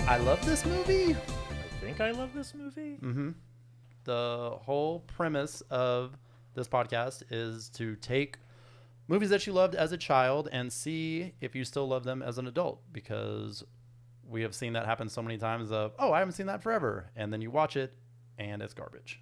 I love this movie. I think I love this movie. Mm-hmm. The whole premise of this podcast is to take movies that you loved as a child and see if you still love them as an adult, because we have seen that happen so many times of, oh, I haven't seen that forever. And then you watch it and it's garbage.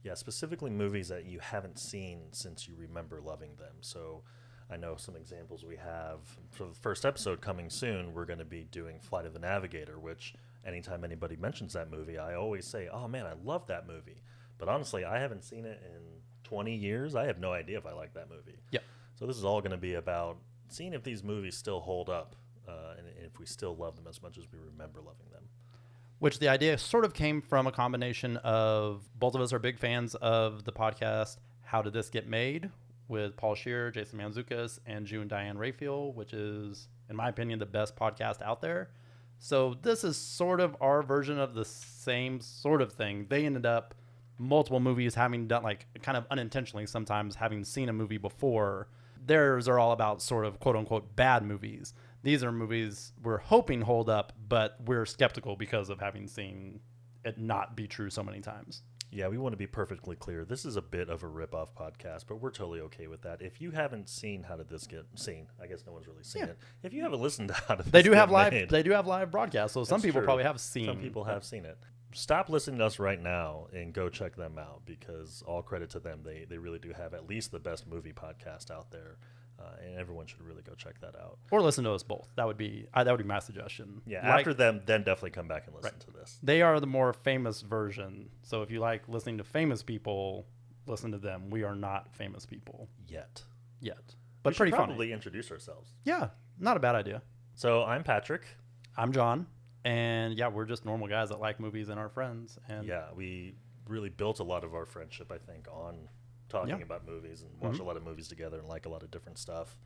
Yeah, specifically movies that you haven't seen since you remember loving them. So I know some examples we have. For the first episode coming soon, we're going to be doing Flight of the Navigator, which anytime anybody mentions that movie, I always say, oh man, I love that movie. But honestly, I haven't seen it in 20 years. I have no idea if I like that movie. Yeah. So this is all going to be about seeing if these movies still hold up and if we still love them as much as we remember loving them. Which the idea sort of came from a combination of both of us are big fans of the podcast How Did This Get Made? With Paul Scheer, Jason Mantzoukas, and June Diane Raphael, which is, in my opinion, the best podcast out there. So this is sort of our version of the same sort of thing. They ended up multiple movies having done, like, kind of unintentionally sometimes having seen a movie before. Theirs are all about sort of quote unquote bad movies. These are movies we're hoping hold up, but we're skeptical because of having seen it not be true so many times. Yeah, we want to be perfectly clear. This is a bit of a rip-off podcast, but we're totally okay with that. If you haven't seen How Did This Get Seen, I guess no one's really seen it. If you haven't listened to How Did This They do Get have live. Made, They do have live broadcasts, so some That's people true. probably have seen. Some people have seen it. Stop listening to us right now and go check them out, because all credit to them. They really do have at least the best movie podcast out there, and everyone should really go check that out. Or listen to us both. That would be my suggestion. Yeah, Like, after them, then definitely come back and listen Right. to this. they are the more famous version. So if you like listening to famous people, listen to them. We are not famous people Yet. but We should pretty probably funny. introduce ourselves. Yeah, not a bad idea. So I'm Patrick. I'm John, and yeah, we're just normal guys that like movies and are friends. And Yeah, we really built a lot of our friendship, I think, on talking about movies and watch a lot of movies together and like a lot of different stuff.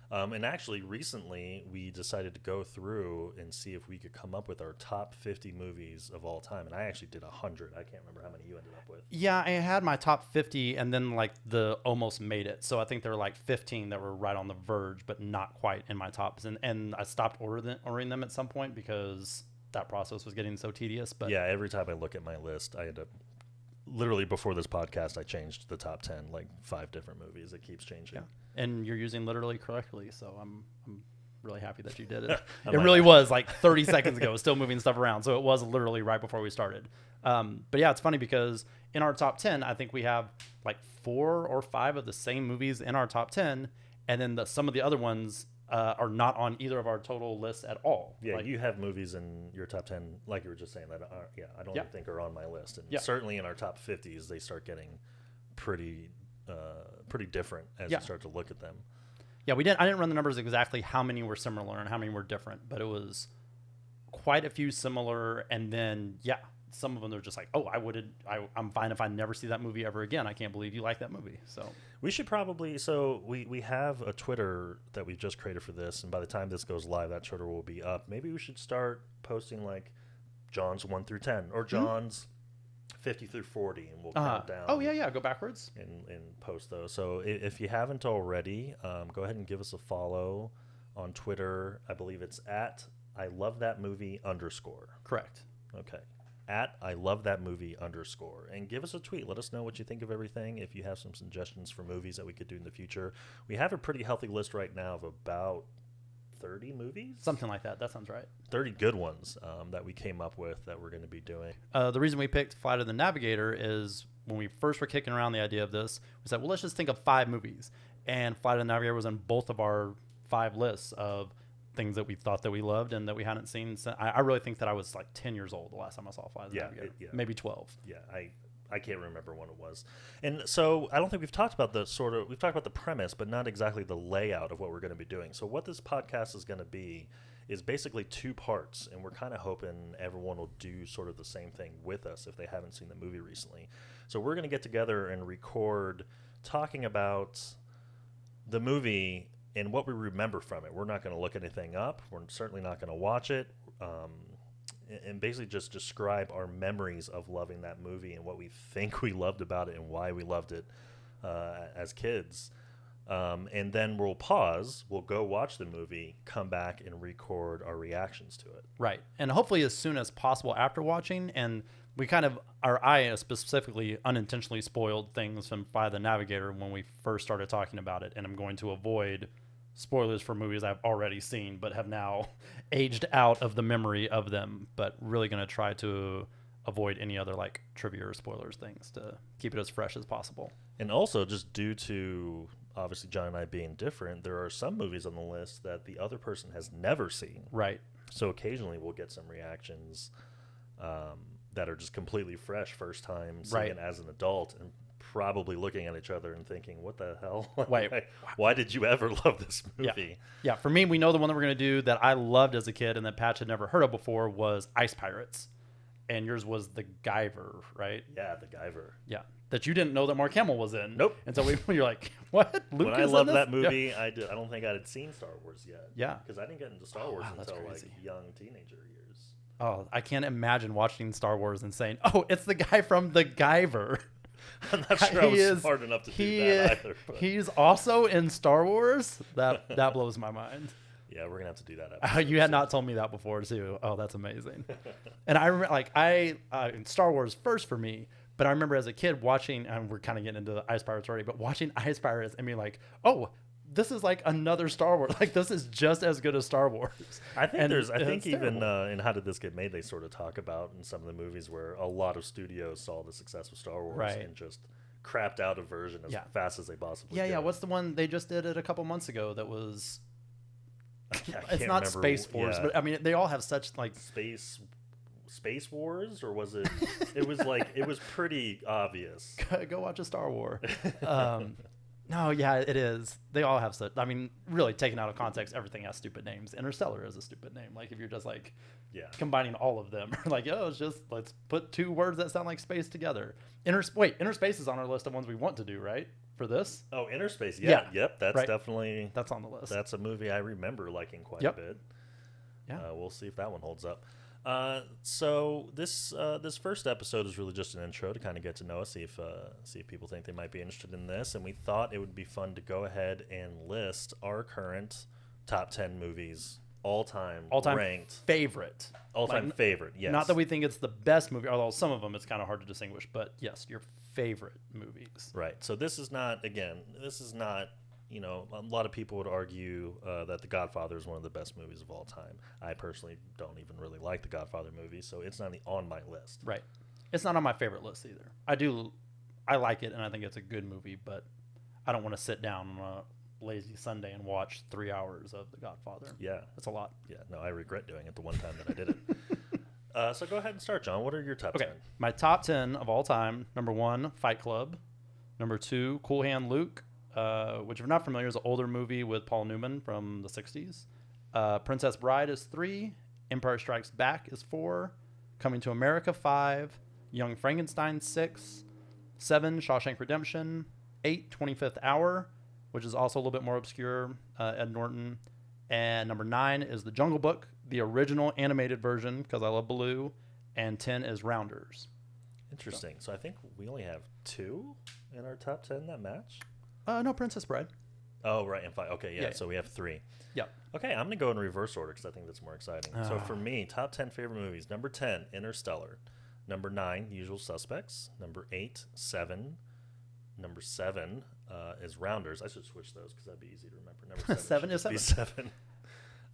And actually, recently, we decided to go through and see if we could come up with our top 50 movies of all time. And I actually did 100. I can't remember how many you ended up with. yeah, I had my top 50, and then like the almost made it. So I think there were like 15 that were right on the verge, but not quite in my tops. And I stopped ordering them at some point because that process was getting so tedious. But Yeah, every time I look at my list, I end up... Literally, before this podcast, I changed the top 10, like 5 different movies. It keeps changing. yeah. And you're using literally correctly, so I'm really happy that you did it. I It might really have. was like 30 seconds ago, still moving stuff around. So it was literally right before we started. But yeah, it's funny because in our top 10, I think we have like 4 or 5 of the same movies in our top 10, and then some of the other ones are not on either of our total lists at all. Yeah, Like, you have movies in your top 10, like you were just saying, that are, I don't even think are on my list. And Yeah. certainly in our top 50s, they start getting pretty different as Yeah. you start to look at them. Yeah, I didn't run the numbers exactly how many were similar and how many were different, but it was quite a few similar. And then, yeah, some of them are just like, oh, I'm fine if I never see that movie ever again. I can't believe you like that movie. So We should probably, so we have a Twitter that we've just created for this, and by the time this goes live, that Twitter will be up. Maybe we should start posting like John's 1 through 10 or John's 50 through 40, and we'll count down. Oh, yeah, go backwards. And post those. So if you haven't already, go ahead and give us a follow on Twitter. I believe it's at I love that movie _ Correct. Okay. At I love that movie _ and give us a tweet. Let us know what you think of everything. If you have some suggestions for movies that we could do in the future, we have a pretty healthy list right now of about 30 movies, Something like that. That sounds right. 30 good ones that we came up with that we're going to be doing. The reason we picked Flight of the Navigator is when we first were kicking around the idea of this, we said, well, let's just think of 5 movies. And Flight of the Navigator was in both of our 5 lists of things that we thought that we loved and that we hadn't seen. I really think that I was like 10 years old the last time I saw Flight of the Navigator. Maybe 12. Yeah, I can't remember when it was. And so I don't think we've talked about we've talked about the premise, but not exactly the layout of what we're going to be doing. So what this podcast is going to be is basically 2 parts, and we're kind of hoping everyone will do sort of the same thing with us if they haven't seen the movie recently. So we're going to get together and record talking about the movie and what we remember from it. We're not going to look anything up. We're certainly not going to watch it. And basically just describe our memories of loving that movie and what we think we loved about it and why we loved it as kids. And then we'll pause, we'll go watch the movie, come back and record our reactions to it. Right. And hopefully as soon as possible after watching. And we kind of, I specifically unintentionally spoiled things from Fire the Navigator when we first started talking about it. And I'm going to avoid spoilers for movies I've already seen, but have now aged out of the memory of them. But really going to try to avoid any other like trivia or spoilers things to keep it as fresh as possible. And also, just due to obviously John and I being different, there are some movies on the list that the other person has never seen. Right. So occasionally we'll get some reactions that are just completely fresh, first time seeing it as an adult, and probably looking at each other and thinking, what the hell? Wait, why did you ever love this movie? Yeah, for me, we know the one that we're going to do that I loved as a kid and that Patch had never heard of before was Ice Pirates. And yours was The Guyver, right? Yeah, The Guyver. Yeah. That you didn't know that Mark Hamill was in. Nope. And so you're like, what? Luke when I is loved in that this? movie, I don't think I had seen Star Wars yet. Yeah. Because I didn't get into Star Wars that's until like crazy. young teenager years. Oh, I can't imagine watching Star Wars and saying, oh, it's the guy from The Guyver. I'm not sure I was smart enough to do that either. But. He's also in Star Wars? That blows my mind. Yeah, we're gonna have to do that episode. You had not told me that before too. Oh, that's amazing. And I remember, like, Star Wars first for me, but I remember as a kid watching, and we're kind of getting into the Ice Pirates already, but watching Ice Pirates and being like, oh, this is like another Star Wars. Like, this is just as good as Star Wars. I think I think even terrible. in How Did This Get Made, they sort of talk about in some of the movies where a lot of studios saw the success of Star Wars and just crapped out a version as fast as they possibly could. Yeah. What's the one they just did it a couple months ago that was? It's not remember. Space Force, but I mean, they all have such like Space Wars, or was it? It was like it was pretty obvious. Go watch a Star Wars. No, yeah, it is. They all have such. I mean, really taken out of context, everything has stupid names. Interstellar is a stupid name. Like if you're just like combining all of them, like it's just let's put two words that sound like space together. Inner Space is on our list of ones we want to do, right? For this? Oh, Inner Space. Yeah. Yep. That's definitely that's on the list. That's a movie I remember liking quite a bit. Yeah. We'll see if that one holds up. So this first episode is really just an intro to kind of get to know us, see if people think they might be interested in this, and we thought it would be fun to go ahead and list our current top 10 movies, all-time ranked favorite, favorite. Yes, not that we think it's the best movie, although some of them it's kind of hard to distinguish, but yes, your favorite movies. Right. So this is not. You know, a lot of people would argue that The Godfather is one of the best movies of all time. I personally don't even really like The Godfather movies, so it's not on my list. Right. It's not on my favorite list either. I like it, and I think it's a good movie, but I don't want to sit down on a lazy Sunday and watch 3 hours of The Godfather. Yeah. That's a lot. Yeah. No, I regret doing it the one time that I did it. So go ahead and start, John. What are your top 10? My top 10 of all time. Number 1, Fight Club. Number 2, Cool Hand Luke. Which, if you're not familiar, is an older movie with Paul Newman from the 60s. Princess Bride is 3. Empire Strikes Back is 4. Coming to America 5. Young Frankenstein 6. 7, Shawshank Redemption. 8, 25th Hour, which is also a little bit more obscure, Ed Norton. And number 9 is The Jungle Book, the original animated version, because I love Baloo. And 10 is Rounders. Interesting. So I think we only have 2 in our top 10 that match. No, Princess Bride. Oh, right, and 5. Okay, yeah. So we have 3. Yep. Okay, I'm gonna go in reverse order because I think that's more exciting. So for me, top 10 favorite movies: number 10, Interstellar; number 9, Usual Suspects; number 8, Seven; number 7 is Rounders. I should switch those because that'd be easy to remember. Number 7 is 7.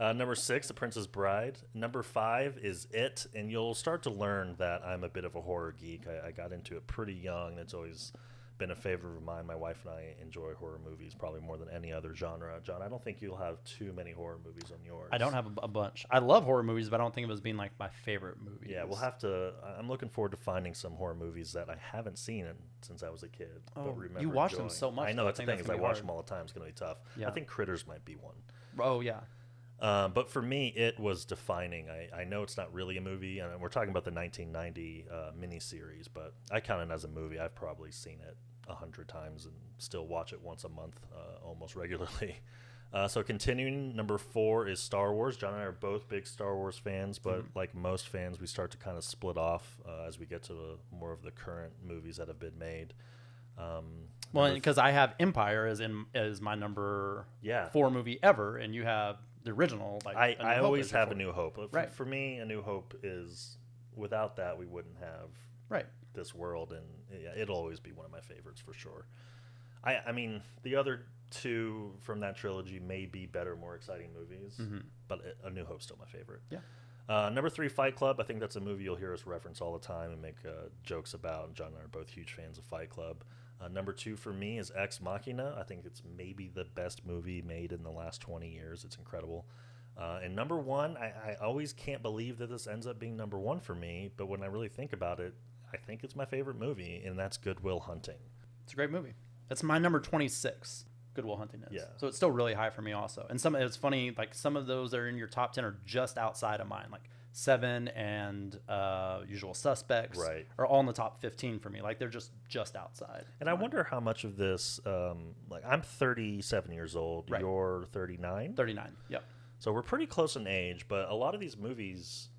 7. Number 6, The Princess Bride. Number 5 is It, and you'll start to learn that I'm a bit of a horror geek. I got into it pretty young. It's always been a favorite of mine. My wife and I enjoy horror movies probably more than any other genre. John, I don't think you'll have too many horror movies on yours. I don't have a bunch. I love horror movies, but I don't think of it as being like my favorite movies. Yeah, we'll have to. I'm looking forward to finding some horror movies that I haven't seen since I was a kid. But remember you watch them so much. I know that's the thing is I watch hard. them all the time. It's gonna be tough. Yeah. I think Critters might be one. Oh yeah. But for me, it was defining. I know it's not really a movie, and we're talking about the 1990 miniseries, but I count it as a movie. I've probably seen it 100 times and still watch it once a month almost regularly. So continuing, number 4 is Star Wars. John and I are both big Star Wars fans, but like most fans, we start to kind of split off as we get to more of the current movies that have been made. Well, because I have Empire as my number 4 movie ever, and you have the original. Like I always have A New Hope. Right. For me, A New Hope is, without that, we wouldn't have this world, and it'll always be one of my favorites for sure. I mean, the other two from that trilogy may be better, more exciting movies, but A New Hope's still my favorite. Yeah. Number 3, Fight Club. I think that's a movie you'll hear us reference all the time and make jokes about. And John and I are both huge fans of Fight Club. Number 2 for me is Ex Machina. I think it's maybe the best movie made in the last 20 years. It's incredible. And number 1, I always can't believe that this ends up being number 1 for me, but when I really think about it, I think it's my favorite movie, and that's Good Will Hunting. It's a great movie. That's my number 26. Good Will Hunting is. Yeah. So it's still really high for me also. And it's funny, like some of those that are in your top 10 are just outside of mine. Like Seven and Usual Suspects are all in the top 15 for me. Like they're just outside. And I wonder how much of this, like I'm 37 years old. Right. You're 39? 39, yep. So we're pretty close in age, but a lot of these movies,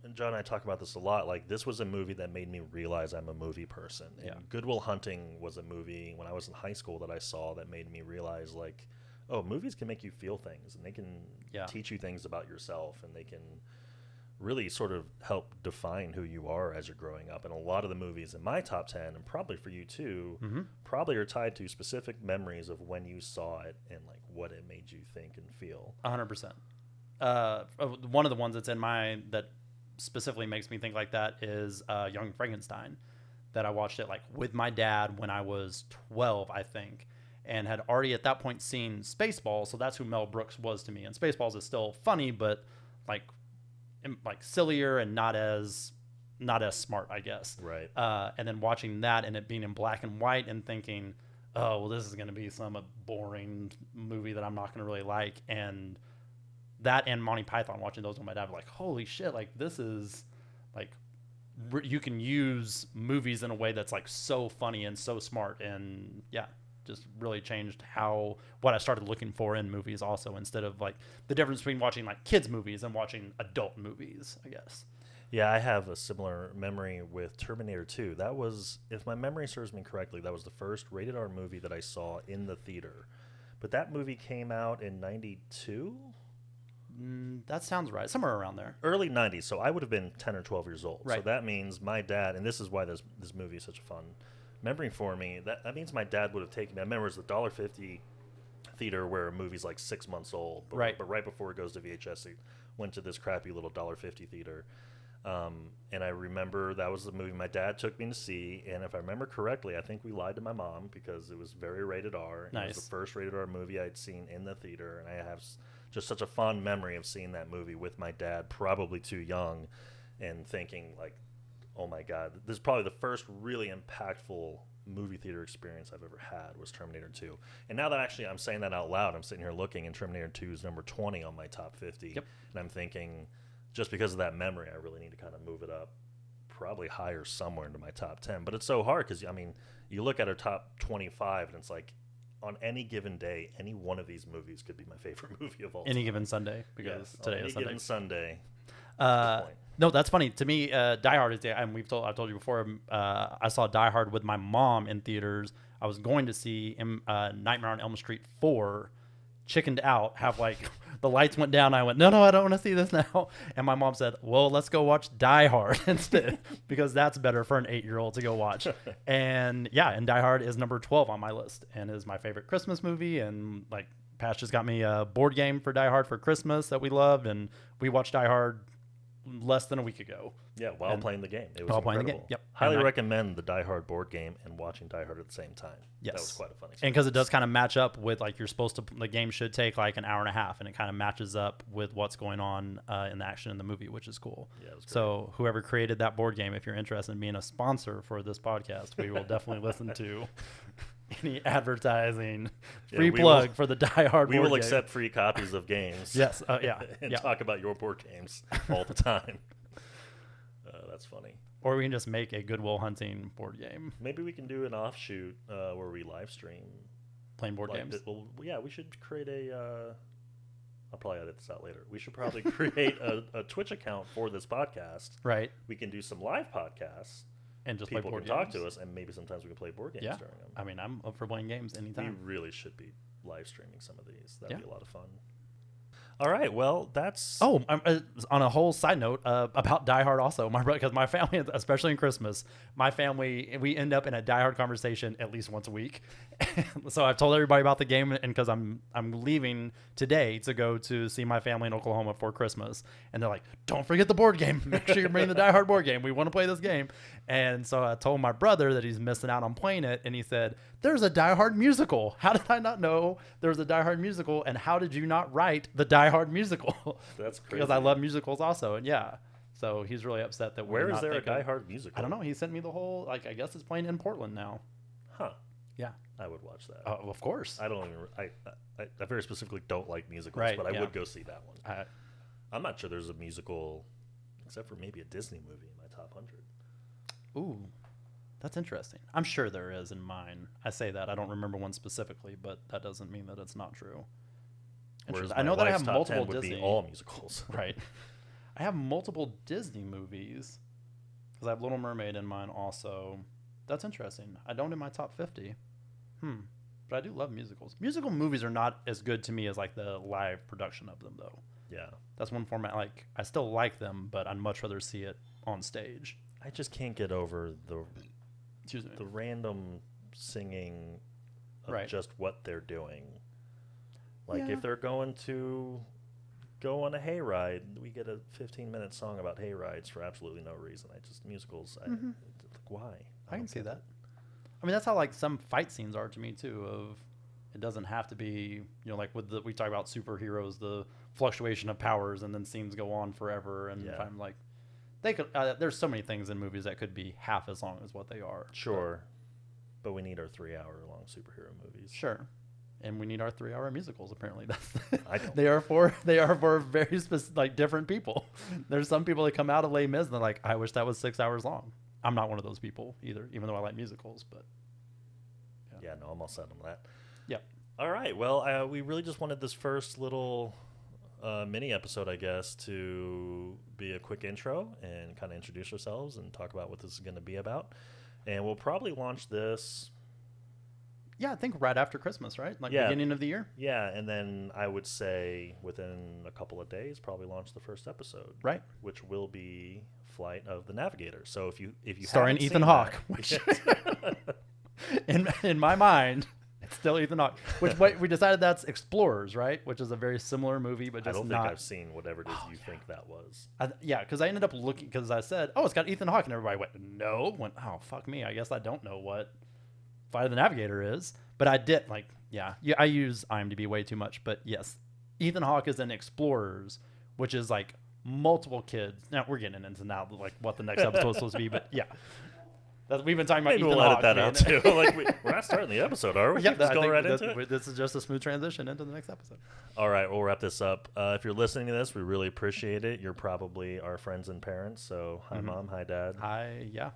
and John and I talk about this a lot, like this was a movie that made me realize I'm a movie person. And Good Will Hunting was a movie when I was in high school that I saw that made me realize, like, oh, movies can make you feel things, and they can teach you things about yourself, and they can really sort of help define who you are as you're growing up. And a lot of the movies in my top 10, and probably for you too, probably are tied to specific memories of when you saw it and like what it made you think and feel. 100%. One of the ones that's in mine that specifically makes me think like that is Young Frankenstein, that I watched it like with my dad when I was 12, I think, and had already at that point seen Spaceballs, so that's who Mel Brooks was to me. And Spaceballs is still funny, but like sillier and not as smart, I guess. Right. And then watching that and it being in black and white and thinking, oh, well, this is going to be some boring movie that I'm not going to really like. And that and Monty Python, watching those with my dad, were like, holy shit, like this is like you can use movies in a way that's like so funny and so smart, and just really changed what I started looking for in movies also, instead of like the difference between watching like kids movies and watching adult movies, I guess. Yeah, I have a similar memory with Terminator 2. That was, if my memory serves me correctly, that was the first rated R movie that I saw in the theater. But that movie came out in 92? That sounds right. Somewhere around there. Early 90s, so I would have been 10 or 12 years old. Right. So that means my dad, and this is why this movie is such a fun memory for me, that means my dad would have taken me. I remember it was the $1.50 theater where a movie's like 6 months old. But right before it goes to VHS, it went to this crappy little $1.50 theater. And I remember that was the movie my dad took me to see, and if I remember correctly, I think we lied to my mom because it was very rated R. Nice. It was the first rated R movie I'd seen in the theater, and I have just such a fond memory of seeing that movie with my dad, probably too young, and thinking like, oh my God, this is probably the first really impactful movie theater experience I've ever had was Terminator 2. And now that actually I'm saying that out loud, I'm sitting here looking, and Terminator 2 is number 20 on my top 50. Yep. And I'm thinking, just because of that memory, I really need to kind of move it up probably higher somewhere into my top 10. But it's so hard because, I mean, you look at our top 25 and it's like on any given day, any one of these movies could be my favorite movie of all time. Any given Sunday, because today is Sunday. Any given Sunday. No, that's funny. To me, Die Hard is, and I've told you before, I saw Die Hard with my mom in theaters. I was going to see Nightmare on Elm Street 4, chickened out, the lights went down. I went, no, I don't want to see this now. And my mom said, well, let's go watch Die Hard instead, because that's better for an 8-year-old to go watch. And Die Hard is number 12 on my list and is my favorite Christmas movie. And like Patch just got me a board game for Die Hard for Christmas that we loved. And we watched Die Hard less than a week ago. Yeah, while playing the game. It was while incredible. playing the game, yep. Highly recommend the Die Hard board game and watching Die Hard at the same time. Yes. That was quite a fun experience. And because it does kind of match up with, like, the game should take like an hour and a half, and it kind of matches up with what's going on in the action in the movie, which is cool. Yeah, it was great. So whoever created that board game, if you're interested in being a sponsor for this podcast, we will definitely listen to any advertising, free plug for the Die Hard board game. We will accept free copies of games. Yes, and talk about your board games all the time. That's funny. Or we can just make a Good Will Hunting board game. Maybe we can do an offshoot where we live stream playing board games. We should create I'll probably edit this out later. We should probably create a Twitch account for this podcast. Right. We can do some live podcasts and just play people board can games. talk to us, and maybe sometimes we can play board games Yeah. during them. I mean, I'm up for playing games We anytime. really should be live streaming some of these. That'd Yeah. be a lot of fun. All right, well, that's... Oh, on a whole side note about Die Hard also, because my family, especially in Christmas, my family, we end up in a Die Hard conversation at least once a week. So I've told everybody about the game, and because I'm leaving today to go to see my family in Oklahoma for Christmas, and they're like, "Don't forget the board game. Make sure you're bringing the Die Hard board game. We want to play this game." And so I told my brother that he's missing out on playing it, and he said, "There's a Die Hard musical. How did I not know there's a Die Hard musical? And how did you not write the Die Hard musical?" That's crazy. Because I love musicals also, and yeah. So he's really upset that Where is there a Die Hard musical? I don't know. He sent me the whole, I guess it's playing in Portland now. Huh. Yeah. I would watch that. Of course. I don't even... I very specifically don't like musicals, Right, but I yeah. would go see that one. I'm not sure there's a musical, except for maybe a Disney movie in my top 100. Ooh, that's interesting. I'm sure there is in mine. I say that. I don't remember one specifically, but that doesn't mean that it's not true. Whereas I know that I have multiple would Disney. be all musicals. Right. I have multiple Disney movies because I have Little Mermaid in mine also. That's interesting. I don't in my top 50. But I do love musicals. Musical movies are not as good to me as like the live production of them, though. Yeah. That's one format. Like I still like them, but I'd much rather see it on stage. I just can't get over the Excuse me. random singing of Right. just what they're doing. Like Yeah. if they're going to go on a hayride, we get a 15-minute song about hayrides for absolutely no reason. Musicals, like, why? I can don't see get that. it. I mean, that's how like some fight scenes are to me too. Of it doesn't have to be, like with we talk about superheroes, the fluctuation of powers, and then scenes go on forever. And Yeah. if I'm like, they could. There's so many things in movies that could be half as long as what they are. Sure. But we need our 3-hour-long superhero movies. Sure. And we need our 3-hour musicals. Apparently, I don't. they are for very specific, like different people. There's some people that come out of Les Mis and they're like, I wish that was 6 hours long. I'm not one of those people either, even though I like musicals. But Yeah, no, I'm all set on that. yeah, All right. Well, we really just wanted this first little mini episode, I guess, to be a quick intro and kind of introduce ourselves and talk about what this is going to be about. And we'll probably launch this. yeah, I think right after Christmas, right? Like Yeah. beginning of the year, Yeah, and then I would say within a couple of days, probably launch the first episode, right? which will be Flight of the Navigator. So if you Starring haven't Ethan seen Hawke, that- which in my mind, it's still Ethan Hawke. Which we decided that's Explorers, right? Which is a very similar movie, but I just don't not. think I've seen whatever it is you think that was. Yeah, because I ended up looking because I said, "Oh, it's got Ethan Hawke," and everybody went, "No." Went, "Oh, fuck me. I guess I don't know what Flight of the Navigator is." But I did yeah. I use IMDb way too much, but yes, Ethan Hawke is in Explorers, which is like multiple kids. Now we're getting into like what the next episode is supposed to be, but yeah, we've been talking about Maybe Ethan we'll edit Hawke that being out in- too. Like we're not starting the episode, are we? Yeah, Just I going think right into it. this is just a smooth transition into the next episode. All right, we'll wrap this up. If you're listening to this, we really appreciate it. You're probably our friends and parents. So hi, Mom. Hi, Dad. Hi, yeah.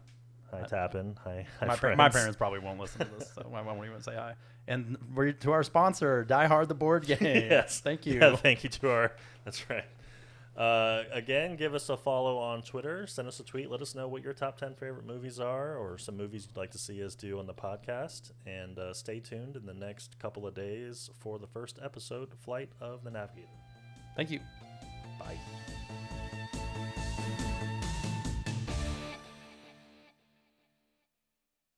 Hi, Tappin. Hi, My friends. parents probably won't listen to this, so I won't even say hi. And we're to our sponsor, Die Hard the Board Game. Yes. Thank you. Yeah, thank you to our. That's right. Again, give us a follow on Twitter. Send us a tweet. Let us know what your top 10 favorite movies are or some movies you'd like to see us do on the podcast. And stay tuned in the next couple of days for the first episode, Flight of the Navigator. Thank you. Bye.